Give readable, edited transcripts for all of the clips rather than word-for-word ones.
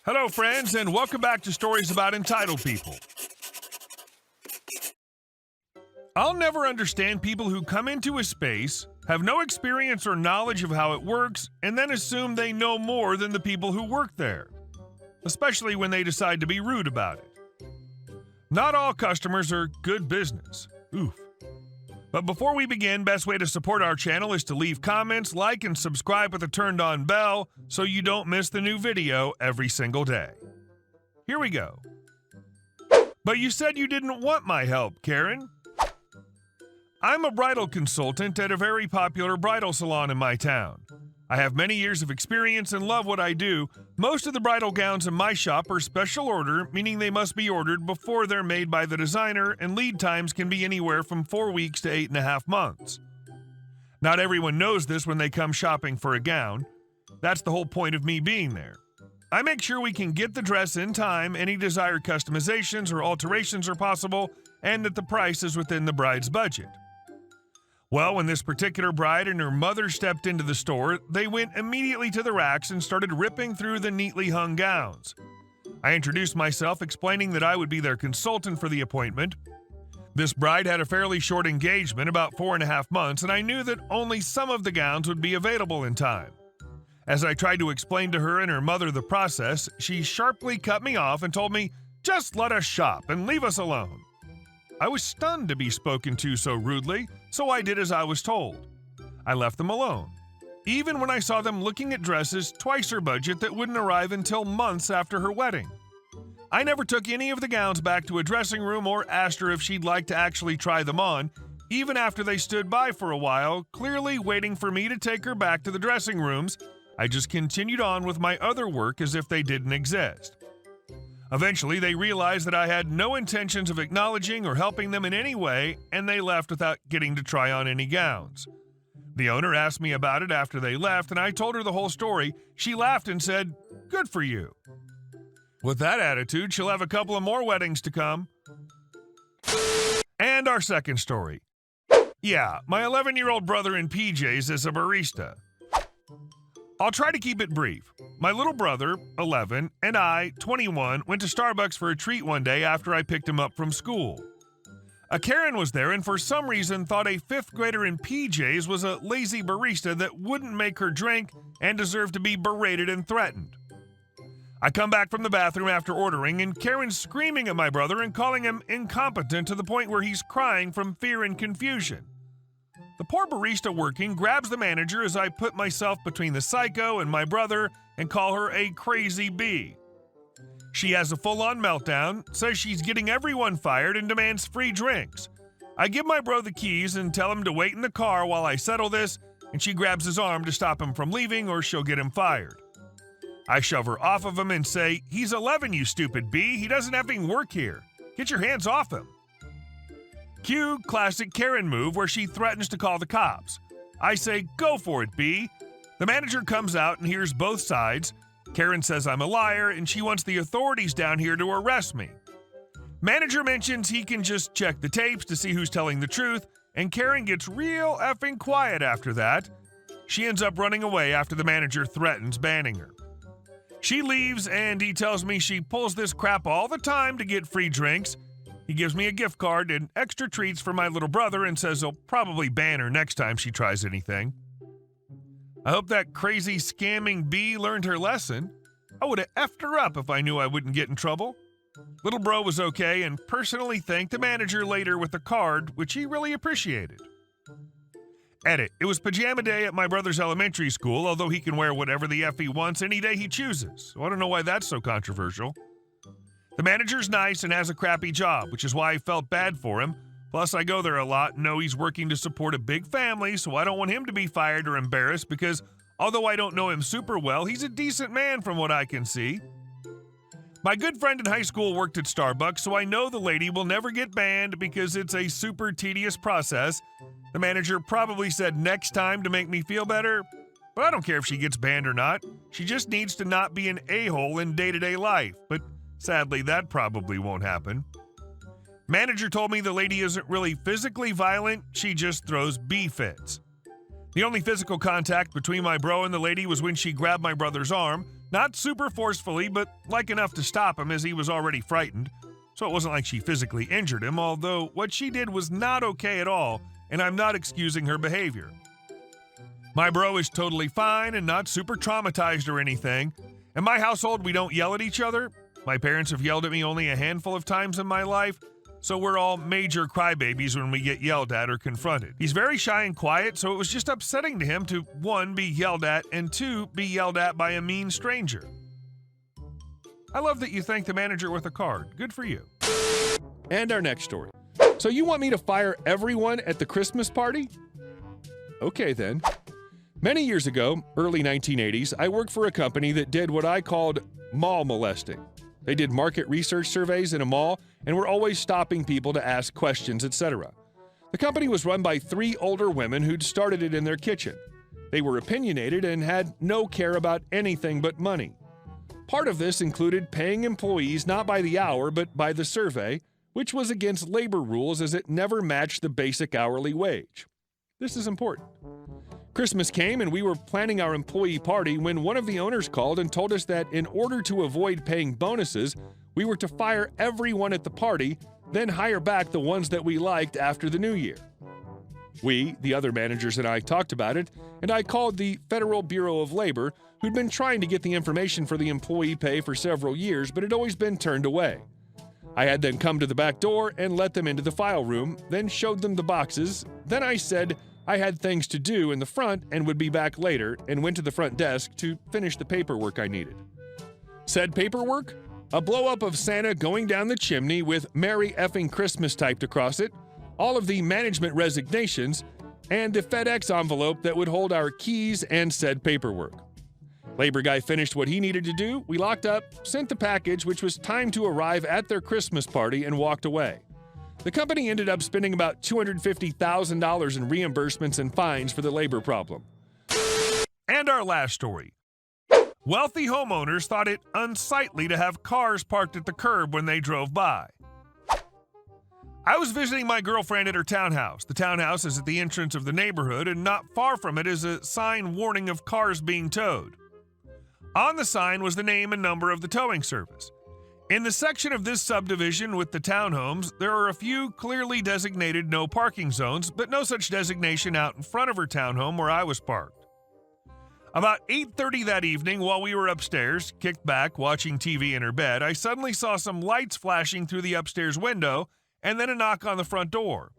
Hello, friends, and welcome back to Stories About Entitled People. I'll never understand people who come into a space, have no experience or knowledge of how it works, and then assume they know more than the people who work there, especially when they decide to be rude about it. Not all customers are good business. Oof. But before we begin, best way to support our channel is to leave comments, like, and subscribe with a turned-on bell so you don't miss the new video every single day. Here we go. But you said you didn't want my help, Karen. I'm a bridal consultant at a very popular bridal salon in my town. I have many years of experience and love what I do. Most of the bridal gowns in my shop are special order, meaning they must be ordered before they're made by the designer, and lead times can be anywhere from 4 weeks to 8.5 months. Not everyone knows this when they come shopping for a gown. That's the whole point of me being there. I make sure we can get the dress in time, any desired customizations or alterations are possible, and that the price is within the bride's budget. Well, when this particular bride and her mother stepped into the store, they went immediately to the racks and started ripping through the neatly hung gowns. I introduced myself, explaining that I would be their consultant for the appointment. This bride had a fairly short engagement, about 4.5 months, and I knew that only some of the gowns would be available in time. As I tried to explain to her and her mother the process, she sharply cut me off and told me, "Just let us shop and leave us alone." I was stunned to be spoken to so rudely, so I did as I was told. I left them alone, even when I saw them looking at dresses twice her budget that wouldn't arrive until months after her wedding. I never took any of the gowns back to a dressing room or asked her if she'd like to actually try them on, even after they stood by for a while, clearly waiting for me to take her back to the dressing rooms. I just continued on with my other work as if they didn't exist. Eventually, they realized that I had no intentions of acknowledging or helping them in any way, and they left without getting to try on any gowns. The owner asked me about it after they left, and I told her the whole story. She laughed and said, "Good for you." With that attitude, she'll have a couple of more weddings to come. And our second story. Yeah, my 11-year-old brother in PJs is a barista. I'll try to keep it brief. My little brother, 11, and I, 21, went to Starbucks for a treat one day after I picked him up from school. A Karen was there and for some reason thought a 5th grader in PJs was a lazy barista that wouldn't make her drink and deserved to be berated and threatened. I come back from the bathroom after ordering, and Karen's screaming at my brother and calling him incompetent to the point where he's crying from fear and confusion. The poor barista working grabs the manager as I put myself between the psycho and my brother and call her a crazy bee. She has a full-on meltdown, says she's getting everyone fired, and demands free drinks. I give my bro the keys and tell him to wait in the car while I settle this, and she grabs his arm to stop him from leaving or she'll get him fired. I shove her off of him and say, "He's 11, you stupid bee. He doesn't effing work here. Get your hands off him." Cue classic Karen move where she threatens to call the cops. I say, "Go for it, B." The manager comes out and hears both sides. Karen says I'm a liar and she wants the authorities down here to arrest me. Manager mentions he can just check the tapes to see who's telling the truth, and Karen gets real effing quiet after that. She ends up running away after the manager threatens banning her. She leaves and he tells me she pulls this crap all the time to get free drinks. He gives me a gift card and extra treats for my little brother and says he'll probably ban her next time she tries anything. I hope that crazy scamming bee learned her lesson. I would have effed her up if I knew I wouldn't get in trouble. Little bro was okay and personally thanked the manager later with a card, which he really appreciated. Edit. It was pajama day at my brother's elementary school, although he can wear whatever the F he wants any day he chooses. So I don't know why that's so controversial. The manager's nice and has a crappy job, which is why I felt bad for him. Plus, I go there a lot and know he's working to support a big family, so I don't want him to be fired or embarrassed because, although I don't know him super well, he's a decent man from what I can see. My good friend in high school worked at Starbucks, so I know the lady will never get banned because it's a super tedious process. The manager probably said next time to make me feel better, but I don't care if she gets banned or not. She just needs to not be an a-hole in day-to-day life, but sadly, that probably won't happen. Manager told me the lady isn't really physically violent, she just throws bee fits. The only physical contact between my bro and the lady was when she grabbed my brother's arm. Not super forcefully, but like enough to stop him as he was already frightened. So it wasn't like she physically injured him, although what she did was not okay at all, and I'm not excusing her behavior. My bro is totally fine and not super traumatized or anything. In my household, we don't yell at each other. My parents have yelled at me only a handful of times in my life, so we're all major crybabies when we get yelled at or confronted. He's very shy and quiet, so it was just upsetting to him to, 1, be yelled at, and 2, be yelled at by a mean stranger. I love that you thank the manager with a card. Good for you. And our next story. So you want me to fire everyone at the Christmas party? Okay then. Many years ago, early 1980s, I worked for a company that did what I called mall molesting. They did market research surveys in a mall and were always stopping people to ask questions, etc. The company was run by 3 older women who'd started it in their kitchen. They were opinionated and had no care about anything but money. Part of this included paying employees not by the hour but by the survey, which was against labor rules as it never matched the basic hourly wage. This is important. Christmas came and we were planning our employee party when one of the owners called and told us that in order to avoid paying bonuses, we were to fire everyone at the party, then hire back the ones that we liked after the new year. We, the other managers and I, talked about it, and I called the Federal Bureau of Labor, who'd been trying to get the information for the employee pay for several years, but had always been turned away. I had them come to the back door and let them into the file room, then showed them the boxes. Then I said I had things to do in the front and would be back later, and went to the front desk to finish the paperwork I needed. Said paperwork? A blow-up of Santa going down the chimney with Merry Effing Christmas typed across it, all of the management resignations, and the FedEx envelope that would hold our keys and said paperwork. Labor guy finished what he needed to do, we locked up, sent the package, which was timed to arrive at their Christmas party, and walked away. The company ended up spending about $250,000 in reimbursements and fines for the labor problem. And our last story. Wealthy homeowners thought it unsightly to have cars parked at the curb when they drove by. I was visiting my girlfriend at her townhouse. The townhouse is at the entrance of the neighborhood, and not far from it is a sign warning of cars being towed. On the sign was the name and number of the towing service. In the section of this subdivision with the townhomes, there are a few clearly designated no parking zones, but no such designation out in front of her townhome where I was parked. About 8:30 that evening, while we were upstairs, kicked back, watching TV in her bed, I suddenly saw some lights flashing through the upstairs window and then a knock on the front door.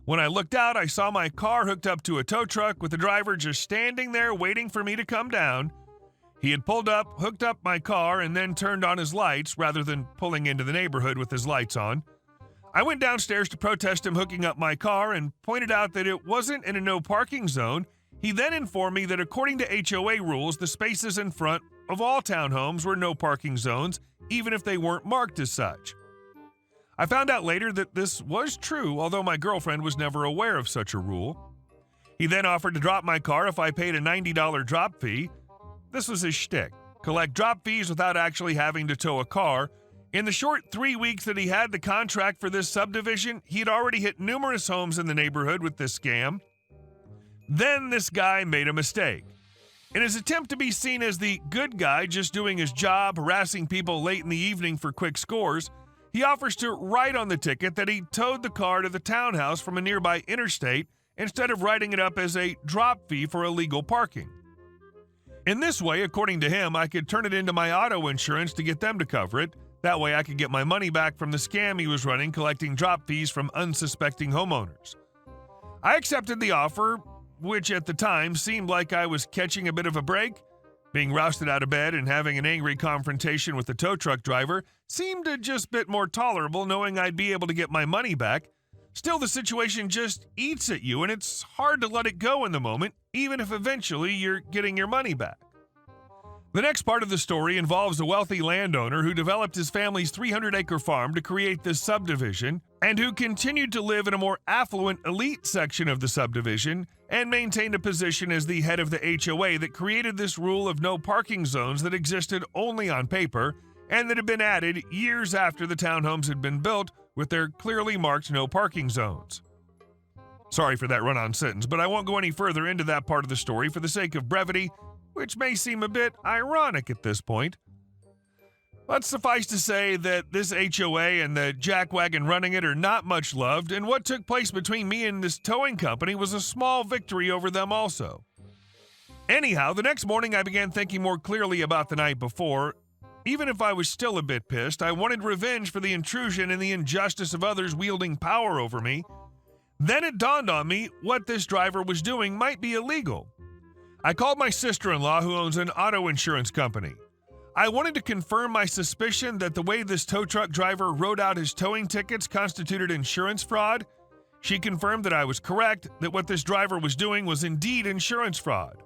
When I looked out, I saw my car hooked up to a tow truck with the driver just standing there waiting for me to come down. He had pulled up, hooked up my car, and then turned on his lights rather than pulling into the neighborhood with his lights on. I went downstairs to protest him hooking up my car and pointed out that it wasn't in a no parking zone. He then informed me that according to HOA rules, the spaces in front of all townhomes were no parking zones, even if they weren't marked as such. I found out later that this was true, although my girlfriend was never aware of such a rule. He then offered to drop my car if I paid a $90 drop fee. This was his shtick: collect drop fees without actually having to tow a car. In the short 3 weeks that he had the contract for this subdivision, he had already hit numerous homes in the neighborhood with this scam. Then this guy made a mistake. In his attempt to be seen as the good guy just doing his job, harassing people late in the evening for quick scores, he offers to write on the ticket that he towed the car to the townhouse from a nearby interstate instead of writing it up as a drop fee for illegal parking. In this way, according to him, I could turn it into my auto insurance to get them to cover it. That way I could get my money back from the scam he was running, collecting drop fees from unsuspecting homeowners. I accepted the offer, which at the time seemed like I was catching a bit of a break. Being rousted out of bed and having an angry confrontation with the tow truck driver seemed a just bit more tolerable, knowing I'd be able to get my money back. Still, the situation just eats at you, and it's hard to let it go in the moment, even if eventually you're getting your money back. The next part of the story involves a wealthy landowner who developed his family's 300-acre farm to create this subdivision, and who continued to live in a more affluent elite section of the subdivision and maintained a position as the head of the HOA that created this rule of no parking zones that existed only on paper and that had been added years after the townhomes had been built with their clearly marked no parking zones. Sorry for that run-on sentence, but I won't go any further into that part of the story for the sake of brevity. which may seem a bit ironic at this point. But suffice to say that this HOA and the jackwagon running it are not much loved, and what took place between me and this towing company was a small victory over them also. Anyhow, the next morning I began thinking more clearly about the night before. Even if I was still a bit pissed, I wanted revenge for the intrusion and the injustice of others wielding power over me. Then it dawned on me what this driver was doing might be illegal. I called my sister-in-law, who owns an auto insurance company. I wanted to confirm my suspicion that the way this tow truck driver wrote out his towing tickets constituted insurance fraud. She confirmed that I was correct, that what this driver was doing was indeed insurance fraud.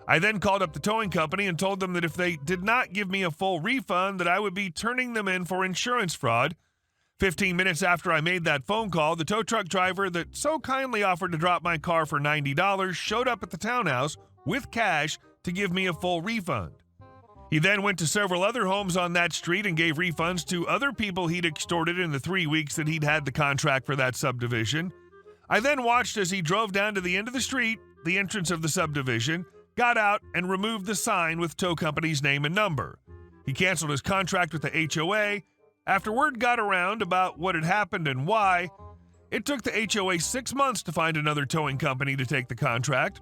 I then called up the towing company and told them that if they did not give me a full refund, that I would be turning them in for insurance fraud. 15 minutes after I made that phone call, the tow truck driver that so kindly offered to drop my car for $90 showed up at the townhouse with cash to give me a full refund. He then went to several other homes on that street and gave refunds to other people he'd extorted in the 3 weeks that he'd had the contract for that subdivision. I then watched as he drove down to the end of the street, the entrance of the subdivision, got out and removed the sign with tow company's name and number. He canceled his contract with the HOA. After word got around about what had happened and why, it took the HOA 6 months to find another towing company to take the contract.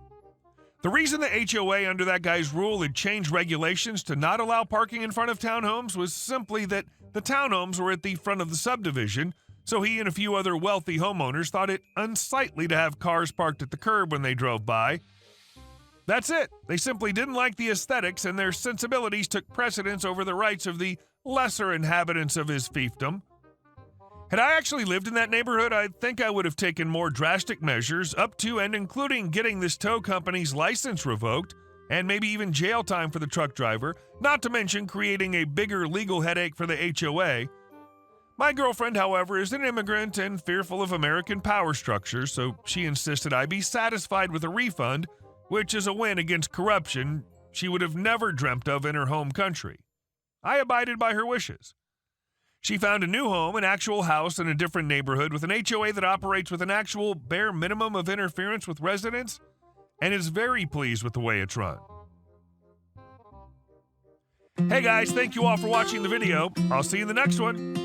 The reason the HOA under that guy's rule had changed regulations to not allow parking in front of townhomes was simply that the townhomes were at the front of the subdivision, so he and a few other wealthy homeowners thought it unsightly to have cars parked at the curb when they drove by. That's it. They simply didn't like the aesthetics, and their sensibilities took precedence over the rights of the lesser inhabitants of his fiefdom. Had I actually lived in that neighborhood, I think I would have taken more drastic measures, up to and including getting this tow company's license revoked, and maybe even jail time for the truck driver, not to mention creating a bigger legal headache for the HOA. My girlfriend, however, is an immigrant and fearful of American power structures, so she insisted I be satisfied with a refund, which is a win against corruption she would have never dreamt of in her home country. I abided by her wishes. She found a new home, an actual house in a different neighborhood with an HOA that operates with an actual bare minimum of interference with residents, and is very pleased with the way it's run. Hey guys, thank you all for watching the video. I'll see you in the next one.